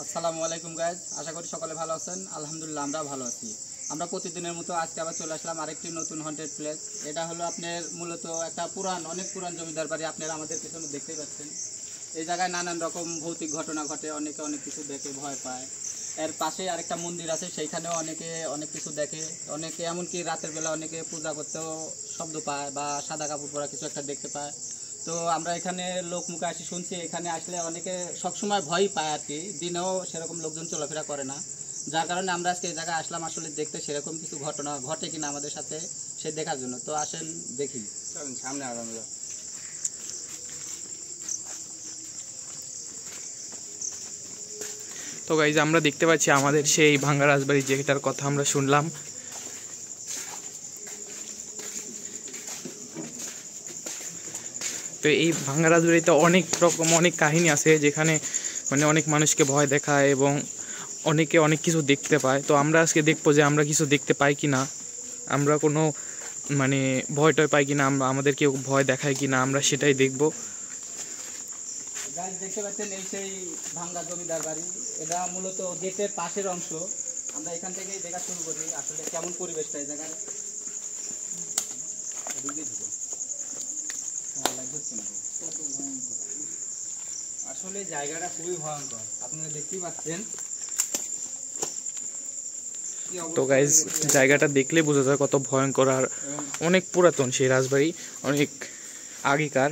আসসালামু আলাইকুম গাইজ, আশা করি সকলে ভালো আছেন। আলহামদুলিল্লাহ আমরা ভালো আছি। আমরা প্রতিদিনের মতো আজকে আবার চলে আসলাম আরেকটি নতুন হন্টেড প্লেস। এটা হলো আপনার মূলত একটা অনেক পুরান জমিদার বাড়ি। আপনারা আমাদের পিছনে দেখতেই পাচ্ছেন। এই জায়গায় নানান রকম ভৌতিক ঘটনা ঘটে, অনেকে অনেক কিছু দেখে ভয় পায়। এর পাশে আরেকটা মন্দির আছে, সেইখানেও অনেকে অনেক কিছু দেখে। অনেকে এমনকি রাতের বেলা অনেকে পূজা করতেও শব্দ পায় বা সাদা কাপড় পরা কিছু একটা দেখতে পায়। তো আমরা এখানে লোক মুখে আসি শুনছি, এখানে আসলে অনেকে সবসময় ভয়ই পায় আর কি। দিনেও সেরকম লোকজন চলাফেরা করে না, যার কারণে আমরা আজকে এই জায়গায় আসলাম আসলে দেখতে সেরকম কিছু ঘটনা ঘটে কিনা আমাদের সাথে সে দেখার জন্য। তো আসেন দেখি, চলেন সামনে আগাম। তো গাইজ আমরা দেখতে পাচ্ছি আমাদের সেই ভাঙ্গা রাজবাড়ি যেটার কথা আমরা শুনলাম। তো এই ভাঙ্গা রাজবাড়িতে অনেক রকম অনেক কাহিনী আছে, যেখানে মানে অনেক মানুষকে ভয় দেখায় এবং অনেকে অনেক কিছু দেখতে পায়। তো আমরা আজকে দেখবো যে আমরা কিছু দেখতে পাই কি না, আমরা কোনো মানে ভয় টয় পাই কিনা, আমরা আমাদের কেউ ভয় দেখায় কিনা, আমরা সেটাই দেখবো। গাইজ দেখতে পাচ্ছেন এই সেই ভাঙ্গা জমিদার বাড়ি। এটা মূলত গেটের পাশের অংশ। আমরা এখান থেকেই দেখা শুরু করি আসলে কেমন পরিবেশটা এই জায়গায়। আসলে জায়গাটা খুবই ভয়ঙ্কর, আপনারা দেখতেই পাচ্ছেন। তো গাইজ জায়গাটা দেখলে বোঝা যায় কত ভয়ঙ্কর, আর অনেক পুরাতন সেই রাজবাড়ি, অনেক আগেকার।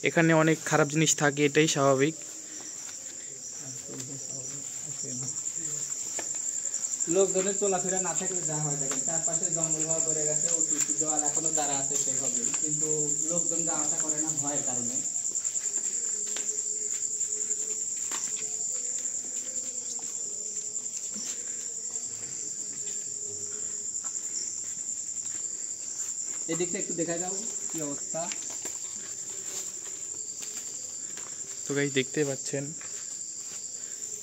এখানে অনেক খারাপ জিনিস থাকে, এটাই স্বাভাবিক। লোকজনের চলাফেরা না থাকলে যা হয় দেখেন, চারপাশে জঙ্গল হওয়া পড়ে গেছে, উঁচু দেওয়াল এখনো দাঁড়া আছে সেইভাবে, কিন্তু লোকজন যা আশা করে না ভয়ের কারণে। এদিকটা একটু দেখা যাও কি অবস্থা। তো গাইজ দেখতে পাচ্ছেন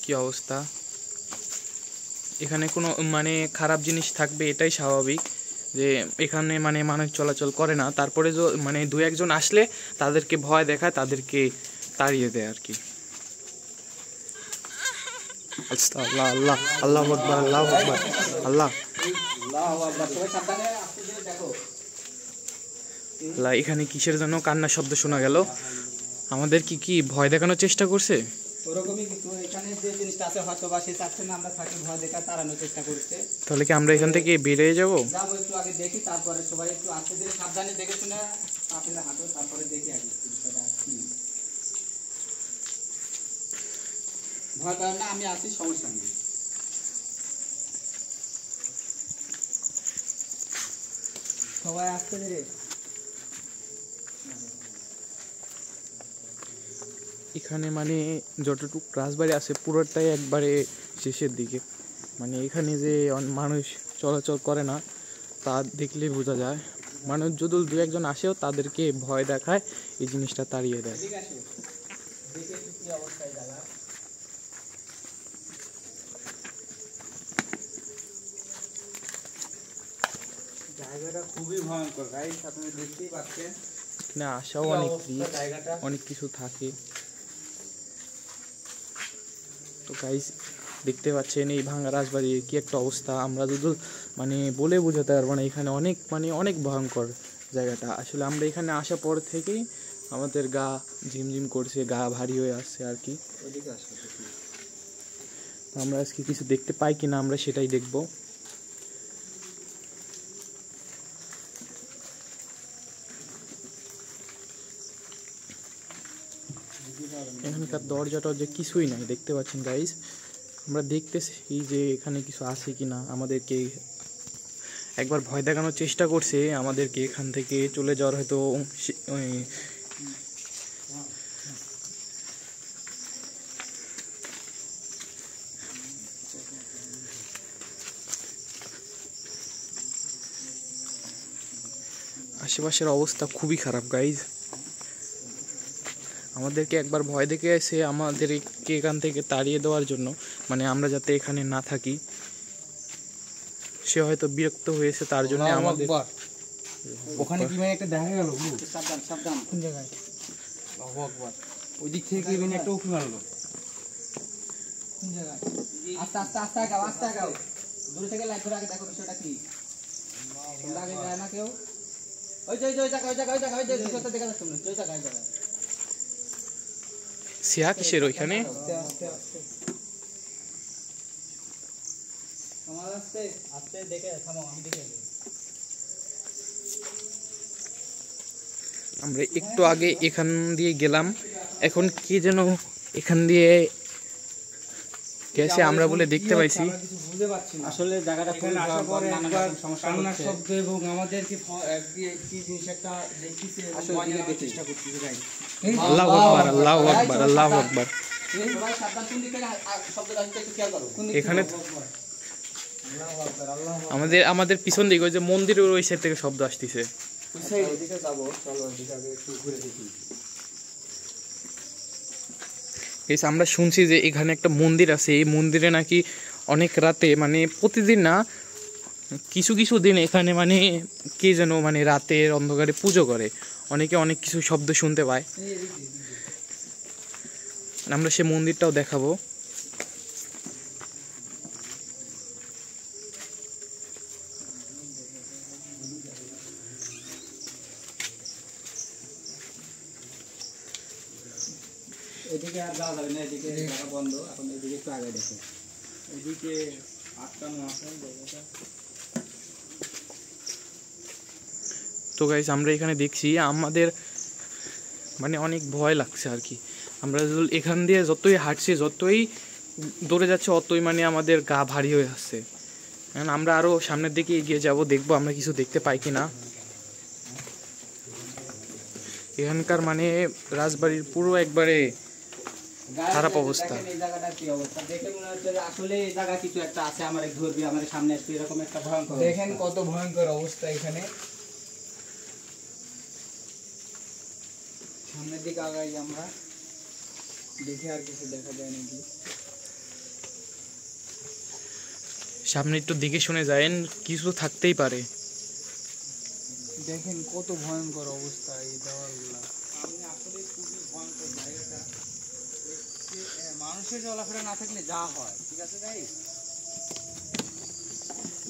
কি অবস্থা। এখানে কোনো মানে খারাপ জিনিস থাকবে, এটাই স্বাভাবিক, যে এখানে মানে মানুষ চলাচল করে না। তারপরে মানে দু একজন আসলে তাদেরকে ভয় দেখায়, তাদেরকে তাড়িয়ে দেয় আর কি। আল্লাহ আল্লাহ আল্লাহ আকবার, আল্লাহ আকবার, আল্লাহ আল্লাহ। এখানে কিসের জন্য কান্নার শব্দ শোনা গেল? আমাদের কি ভয় দেখানোর চেষ্টা করছে? ওরকমই কিছু। এখানে যে জিনিসটা আছে হয়তো বা সে চাচ্ছে না আমরা থাকি, ভয় দেখা তাড়ানোর চেষ্টা করছে। তাহলে কি আমরা এখান থেকে বেরিয়ে যাবো? যাবো, একটু আগে দেখি, তারপরে সবাই একটু আস্তে ধীরে সাবধানে দেখে শুনে আপেলে হাঁটো, তারপরে দেখি আগে কি ভয় পায় না। আমি আছি, সমস্যা নেই। সবাই আস্তে ধীরে। এখানে মানে যতটুকু রাজবাড়ি আছে পুরোটাই একবারে শেষের দিকে। মানে এখানে যে মানুষ চলাচল করে না তা দেখলেই বোঝা যায়। মানুষ যদি দু একজন আসেও তাদেরকে ভয় দেখায়, এই জিনিসটা তাড়িয়ে দেয়। জায়গাটা খুবই ভয়ঙ্কর গাইস, আপনি দেখতেই পাচ্ছেন। এখানে আসাও অনেক কিছু থাকে। তো গাইস দেখতে পাচ্ছেন এই ভাঙ্গা রাজবাড়ির কি একটা অবস্থা। আমরা যদি মানে বলে বোঝাতে পারবো না, এখানে অনেক ভয়ঙ্কর জায়গাটা। আসলে আমরা এখানে আসার পর থেকেই আমাদের গা ঝিমঝিম করছে, গা ভারী হয়ে আসছে আর কি। তো আমরা আজকে কিছু দেখতে পাই কিনা আমরা সেটাই দেখবো। এখানকার দরজা টরজা কিছুই নাই, দেখতে পাচ্ছেন গাইস। আমরা দেখতেছি যে এখানে কিছু আছে কিনা। আমাদেরকে একবার ভয় দেখানোর চেষ্টা করছে, আমাদেরকে এখান থেকে চলে যাওয়ার হয়তো আশেপাশের অবস্থা খুবই খারাপ গাইজ। আমাদেরকে একবার ভয় দেখে এসে আমাদেরকে এখান থেকে তাড়িয়ে দেওয়ার জন্য, মানে আমরা যাতে এখানে না থাকি, সে হয়তো বিরক্ত হয়েছে, তার জন্য আমাদের ওখানে কি মানে একটা দেখা গেল। সাবধান সাবধান, কোন জায়গায়? আল্লাহু আকবার। ওই দিক থেকে কি মানে একটা উঠে মারলো। আস্তে আস্তে আস্তে আগাও, আস্তে আগাও। দূরে থেকে লাইট ধরে আগে দেখো বিষয়টা কি। তোমরা আগে যায় না কেউ? ওই যে ওই জায়গা, ওই জায়গা, ওই জায়গা, ওই যে বিষয়টা দেখা যাচ্ছে না, ওই জায়গা, ওই জায়গা। সিয়া কিসের ওইখানে? তোমার আস্তে আস্তে দেখে থামো, আমি দেখে নিই। আমরা একটু আগে এখান দিয়ে গেলাম, এখন কি যেন এখান দিয়ে গেছে আমরা বলে দেখতে পাইছি। আসলে জায়গাটা খুব নানা রকম সমস্যা হচ্ছে। শব্দ এবং আমাদেরকে কি জিনিস একটা দেখতেছে চেষ্টা করতেছে গাইস। আল্লাহু আকবার, আল্লাহু আকবার, আল্লাহু আকবার। সবাই সাবধান, কোন দিক থেকে শব্দটা আসছে একটু খেয়াল করো। এখানে আমাদের পিছন দিকে ওই যে মন্দিরের ওই সাইড থেকে শব্দ আসতেছে। ওইদিকে যাবো, চলো ওইদিকে আগে একটু ঘুরে দেখি। এই আমরা শুনছি যে এখানে একটা মন্দির আছে, এই মন্দিরে নাকি অনেক রাতে মানে প্রতিদিন না কিছু কিছু দিন এখানে মানে কে যেন মানে রাতের অন্ধকারে পুজো করে, অনেকে অনেক কিছু শব্দ শুনতে পায়। আমরা সে মন্দিরটাও দেখাবো। এদিকে আর যাওয়া যাবে না, এদিকে জায়গা বন্ধ। এখন এদিকে একটু আগে দেখো, এদিকে আটকানো আছে জায়গাটা। তো গাইস আমরা এখানে দেখছি, আমাদের মানে অনেক ভয় লাগছে আর কি। আমরা এখান দিয়ে যতই হাঁটছি, যতই দৌড়ে যাচ্ছে, অতই মানে আমাদের গা ভারী হয়ে আসছে। কারণ আমরা আরো সামনের দিকে এগিয়ে যাব, দেখবো আমরা কিছু দেখতে পাই কিনা। এখানকার মানে রাজবাড়ির পুরো একবারে খারাপ অবস্থা। দেখেন এই জায়গাটার কি অবস্থা, দেখে মনে হচ্ছে যে আসলে এই জায়গা কিছু একটা আছে, আমার ধরবি, আমার সামনে আসবে, এরকম একটা ভয়ঙ্কর দেখেন কত ভয়ঙ্কর অবস্থা এখানে। সামনের দিকে আগাই আমরা, দেখে আর কিছু দেখা যায় নাকি। সামনে একটু দিকে শুনে যায়েন, কিছু থাকতেই পারে। দেখেন কত ভয়ঙ্কর অবস্থা এই দেওয়ালগুলা। সামনে আসলে খুবই ভয়ঙ্কর জায়গাটা। মানুষের চলাফেরা না থাকলে যা হয়, ঠিক আছে ভাই।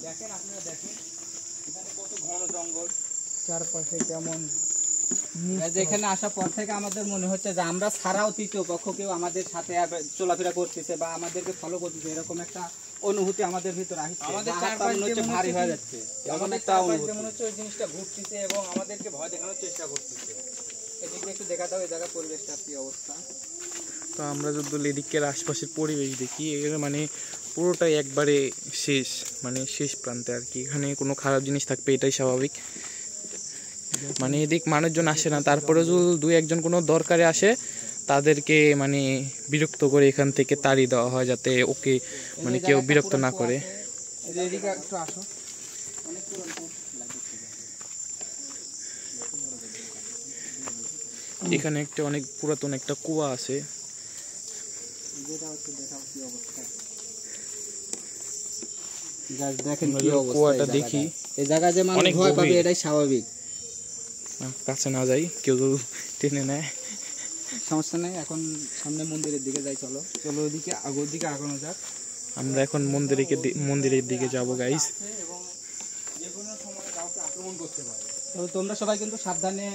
দেখেন আপনারা, দেখেন এখানে কত ঘন জঙ্গল, চারপাশে কেমন যেখানে আসার পর থেকে আমাদের মনে হচ্ছে যে আমরা ছাড়াও তৃতীয় পক্ষ কেউ আমাদের সাথে চলাফেরা করতেছে বা আমাদেরকে ফলো করতেছে, এরকম একটা অনুভূতি আমাদের ভিতরে আসছে। আমাদের হাতটা চারপাশ মনে হচ্ছে দিয়ে ভারী হয়ে যাচ্ছে, এমন একটা অনুভূতি। মনে হচ্ছে ওই জিনিসটা ঘুরতেছে এবং আমাদেরকে ভয় দেখানোর চেষ্টা করতেছে। এদিকে একটু দেখা দাও, এই জায়গার পরিবেশটা কি অবস্থা। তো আমরা যদি এদিকের আশপাশের পরিবেশ দেখি, এখানে মানে পুরোটাই একবারে শেষ, মানে শেষ প্রান্তে আর কি। এখানে কোনো খারাপ জিনিস থাকবে এটাই স্বাভাবিক। মানে এদিক মানুষজন আসে না, তারপরে যদি দুই একজন কোনো দরকারে আসে তাদেরকে মানে বিরক্ত করে এখান থেকে তাড়িয়ে দেওয়া হয়, যাতে ওকে মানে কেউ বিরক্ত না করে। এদিকে একটু আসো। এখানে একটা অনেক পুরাতন একটা কুয়া আছে। দেখেন আমরা কি যদি অবস্থা, কুয়াটা দেখি, এই জায়গা যে মানুষ অনেক ভয় পাবে গভীর। এটাই স্বাভাবিক। কাছে না যাই, কেউ যদি টেনে নেয়। সমস্যা নেই, এখন সামনে মন্দিরের দিকে যাই, চলো। চলো ওদিকে আগের দিকে আগানো যাক। আমরা এখন মন্দিরের দিকে যাব গাইস। এবং যে কোনো সময় কাউকে আক্রমণ করতে পারে। তো তোমরা সবাই কিন্তু সাবধানে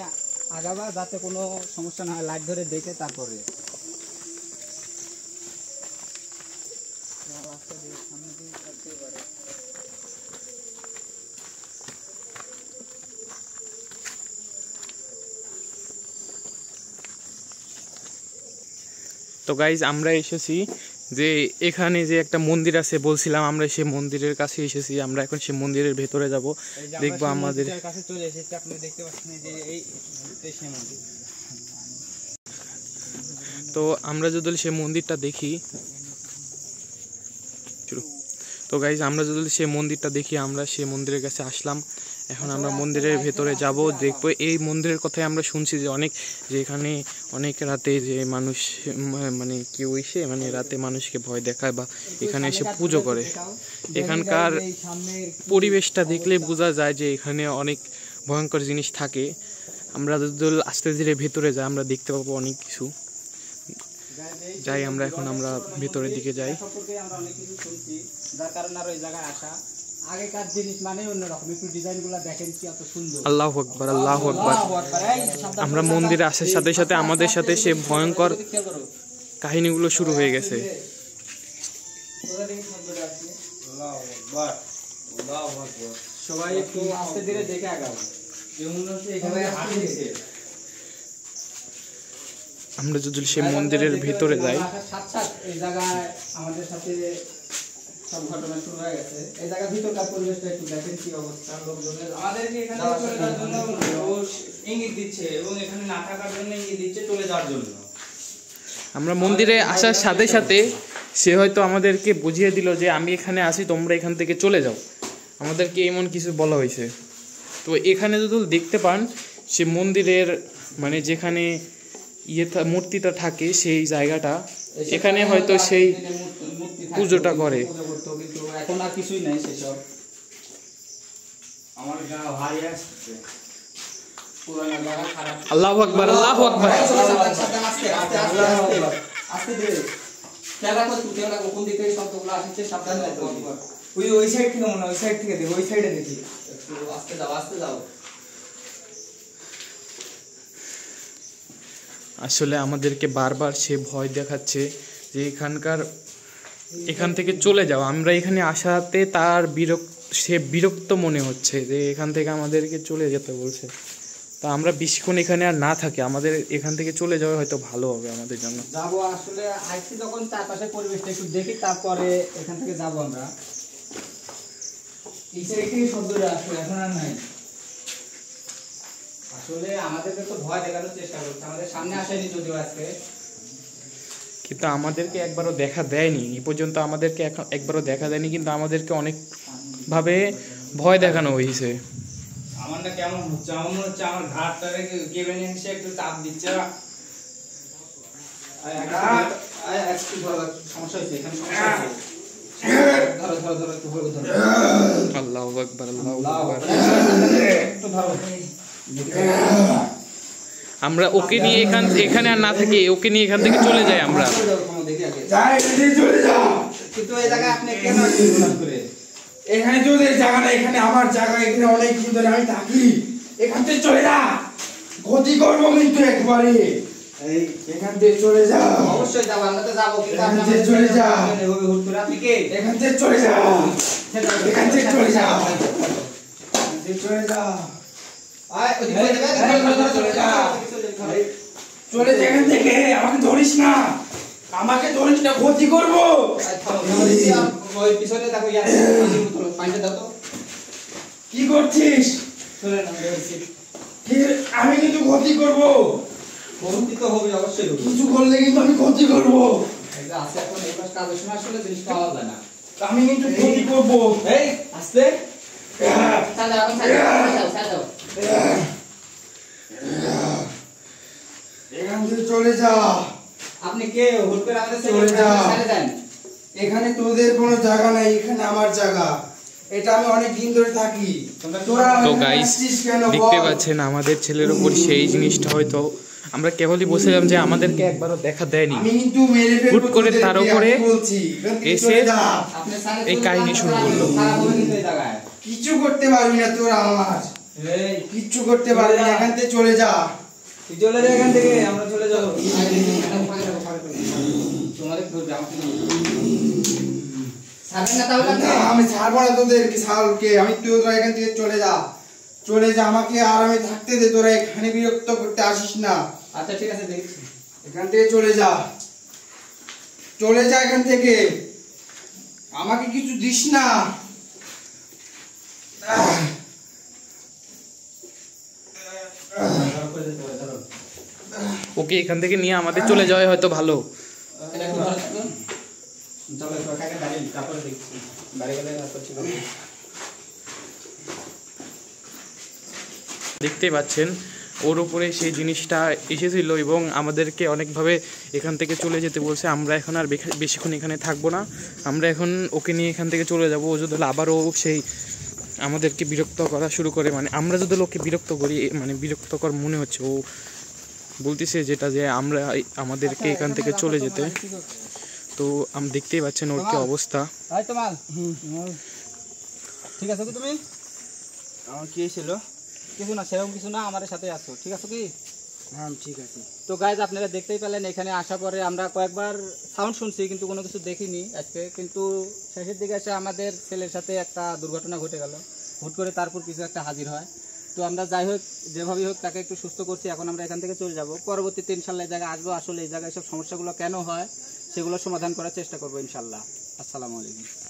আগাবা, যাতে কোনো সমস্যা না হয়। লাইট ধরে দেখে তারপরে তো গাইজ আমরা এসেছি যে এখানে যে একটা মন্দির আছে বলছিলাম, আমরা সেই মন্দিরের কাছে এসেছি। আমরা এখন সেই মন্দিরের ভেতরে যাব, দেখবো আমাদের কাছে চলে এসেছে। আপনি দেখতে পাচ্ছেন যে এই দেশে মন্দির। তো আমরা যদি সেই মন্দিরটা দেখি, তো গাইজ আমরা যদি সেই মন্দিরটা দেখি, আমরা সেই মন্দিরের কাছে আসলাম। এখন আমরা মন্দিরের ভেতরে যাব, দেখবো। এই মন্দিরের কথাই আমরা শুনছি যে অনেক, যে এখানে অনেক রাতে যে মানুষ মানে কেউ এসে মানে রাতে মানুষকে ভয় দেখায় বা এখানে এসে পুজো করে। এখানকার পরিবেশটা দেখলে বোঝা যায় যে এখানে অনেক ভয়ঙ্কর জিনিস থাকে। আমরা যদি আস্তে ধীরে ভেতরে যাই, আমরা দেখতে পাবো অনেক কিছু। যাই আমরা এখন ভিতরের দিকে যাই। সম্পর্কে আমরা অনেক কিছু শুনছি, যার কারণে আর ওই জায়গায় আসা। আগেকার জিনিস মানে অন্যরকম, একটু ডিজাইনগুলো দেখেন কি এত সুন্দর। আল্লাহু আকবার, আল্লাহু আকবার। আল্লাহু আকবার। এই সাবধান আমরা করে মন্দিরে আসার সাথে সাথে আমাদের সাথে সে ভয়ঙ্কর খেয়াল করো। কাহিনীগুলো শুরু হয়ে গেছে। কোথা থেকে শব্দটা আসছে? আল্লাহু আকবার, আল্লাহু আকবার। সবাই একটু আস্তে ধীরে দেখে আগাও। যেমন হচ্ছে এখানে আসছে। আমরা যদি সেই মন্দিরের ভিতরে যাই, সাথে এই জায়গায় আমাদের সাথে সব ঘটনা শুরু হয়ে গেছে। এই জায়গার ভিতরকার পরিবেশটা একটু দেখেন কি অবস্থা। লোকজনের আমাদেরকে এখানে চলে যাওয়ার জন্য ও ইঙ্গিত দিচ্ছে এবং এখানে না থাকার জন্য ইঙ্গিত দিচ্ছে চলে যাওয়ার জন্য। আমরা মন্দিরে আসার সাথে সাথে সে হয়তো আমাদেরকে বুঝিয়ে দিল যে আমি এখানে আসি, তোমরা এখান থেকে চলে যাও। আমাদেরকে এমন কিছু বলা হয়েছে। তো এখানে যদি দেখতে পান, সে মন্দিরের মানে যেখানে মূর্তিটা থাকে সেই জায়গাটা, এখানে হয়তো সেই পুজোটা করে। কিন্তু এখন আর কিছুই নাই সেসব। আমার গা ভাই আসছে। পুরানো জায়গা খারাপ। আল্লাহু আকবার, আল্লাহু আকবার। আস্তে ধীরে খেয়াল রাখো, খেয়াল রাখো কোন দিক থেকে শব্দগুলো আসছে, সাবধানে রাখো। ওই সাইড থেকে মনে হয়, ওই সাইড থেকে দেখো, ওই সাইডে দেখি। একটু আস্তে যাও, আস্তে যাও। আসলে আমাদেরকে বারবার সে ভয় দেখাচ্ছে যে এখান থেকে চলে যাও। আমরা এখানে আসাতে তার সে বিরক্ত মনে হচ্ছে যে এখান থেকে আমাদেরকে চলে যেতে বলছে। তা আমরা বেশিক্ষণ এখানে আর না থাকি, আমাদের এখান থেকে চলে যাওয়া হয়তো ভালো হবে আমাদের জন্য। যাবো আসলে আইসি যখন চারপাশে পরিবেশটা একটু দেখি, তারপরে এখান থেকে যাবো আমরা। এই সাইড থেকে শব্দটা আসলে এখন আর নাই। আসলে আমাদেরকে তো ভয় দেখানোর চেষ্টা করছে, আমাদের সামনে আসেনি যদিও আজকে, কিন্তু আমাদেরকে একবারও দেখা দেয়নি এই পর্যন্ত, আমাদেরকে একবারও দেখা দেয়নি, কিন্তু আমাদেরকে অনেকভাবে ভয় দেখানো হয়েছে। আমার না কেমন হচ্ছে, আমার মনে হচ্ছে আমার ঘাটটারে কেবে নিয়ে এসে একটু চাপ দিচ্ছে। সমস্যা হয়েছে, এখানে সমস্যা হয়েছে। ধরো ধরো ধরো, একটু ধরো ধরো। আল্লাহু আকবার, আল্লাহু আকবার। একটু ধরো। আমরা ওকে নিয়ে এখানে আর না থাকি, ওকে নিয়ে এখান থেকে চলে যাই আমরা। কিন্তু এই জায়গায় আপনি কেন আসছেন করে? এখানে তোদের জায়গা না, এখানে আমার জায়গা, এখানে অনেক দিন ধরে আমি থাকি। এখান থেকে চলে যা, ক্ষতি করবো কিন্তু একবারে। এখান থেকে চলে যা। অবশ্যই যাবো, আমরা তো যাবো, কিন্তু এখান থেকে চলে যা, হুট করে আপনি কে? এখান থেকে চলে যা, এখান থেকে চলে যা, এখান থেকে চলে যা, আয় ওদিকে চলে যাবে, চলে যা, চলে যা এখান থেকে। আমাকে ধরিস না, আমাকে ধরিস না, ক্ষতি করবো। ওই পিছনে দেখো, ইয়ার পানিটা দাও তো। কি করছিস? চলে না, ধরছি। আমি কিন্তু ক্ষতি করবো, ভর্তি তো হবে, অবশ্যই হবে। কিছু করলে কিন্তু আমি ক্ষতি করবো। এই যে আছে এখন এই পাশ কাজের সময় আসলে জিনিস পাওয়া যায় না। আমি কিন্তু ক্ষতি করবো। এই আস্তে চালা, এখন চালাও। এখান থেকে চলে যা। আপনি কে? হুট করে আমাদের চলে যা। ছেড়ে দেন। এখানে তোদের কোনো জায়গা নাই, এখানে আমার জায়গা। এটা আমি অনেক দিন ধরে থাকি। তোরা তো এখানে গাইস আসছিস কেন দেখতে বল? পাচ্ছেন আমাদের ছেলের উপর সেই জিনিসটা হয়তো আমরা কেবলই বসেছিলাম যে আমাদেরকে একবারও দেখা দেয়নি। আমি কিন্তু মেরে ফেলবো হুট করে তোদেরকে, তার আমি উপরে বলছি। এখান থেকে এসে চলে যা। আপনি সারে এই কাহিনী শুরু করলো। খারাপ হবে কিন্তু এই জায়গায়। কিচ্ছু করতে পারবি না তোরা আমার, এই কিচ্ছু করতে পারবি না। এখান থেকে চলে যা। তুই চলে যা এখান থেকে, আমরা চলে যাবো। তোমাদের ধরবে আমাকে ছাড়বেন না তাহলে আপনি? না, আমি ছাড়বো না তোদেরকে, ছাড়কে আমি। তোরা এখান থেকে চলে যা, চলে যা, আমাকে আর আমি থাকতে দে। তোরা এখানে বিরক্ত করতে আসিস না। আচ্ছা ঠিক আছে, দেখছি। এখান থেকে চলে যা, চলে যা এখান থেকে। আমাকে কিছু দিস না। ওকে এখান থেকে নিয়ে আমাদের চলে যাওয়া হয়তো ভালো। এটা একটু ধরো তো। চলো একটু কাকে দাঁড়িয়ে তারপরে দেখছি। বাড়ি গেলে তারপর ঠিক হবে। দেখতে পাচ্ছেন ওর উপরে সেই জিনিসটা এসেছিল এবং আমাদেরকে অনেকভাবে এখান থেকে চলে যেতে বলছে। আমরা এখন আর বেশিক্ষণ এখানে থাকবো না, আমরা এখন ওকে নিয়ে এখান থেকে চলে যাব। ও যদি আবারও সেই আমাদেরকে বিরক্ত করা শুরু করে, মানে আমরা যদি ওকে বিরক্ত করি, মানে বিরক্তকর মনে হচ্ছে, ও বলতেছে যেটা যে আমরা আমাদেরকে এখান থেকে চলে যেতে। তো দেখতেই পাচ্ছেন ওর কি অবস্থা। তাই তো মাল ঠিক আছে কি তুমি? আমার কি ছিল? কিছু না, সেরকম কিছু না, আমার সাথে আসো, ঠিক আছে কি? হ্যাঁ ঠিক আছে। তো গাইজ আপনারা দেখতেই পেলেন এখানে আসার পরে আমরা কয়েকবার সাউন্ড শুনছি কিন্তু কোনো কিছু দেখিনি আজকে, কিন্তু শেষের দিকে এসে আমাদের ছেলের সাথে একটা দুর্ঘটনা ঘটে গেল, হুট করে তারপর কিছু একটা হাজির হয়। তো আমরা যাই হোক যেভাবেই হোক তাকে একটু সুস্থ করছি, এখন আমরা এখান থেকে চলে যাব। পরবর্তীতে ইনশাল্লাহ এই জায়গায় আসবো, আসলে এই জায়গায় সব সমস্যাগুলো কেন হয় সেগুলো সমাধান করার চেষ্টা করবো ইনশাল্লাহ। আসসালামু আলাইকুম।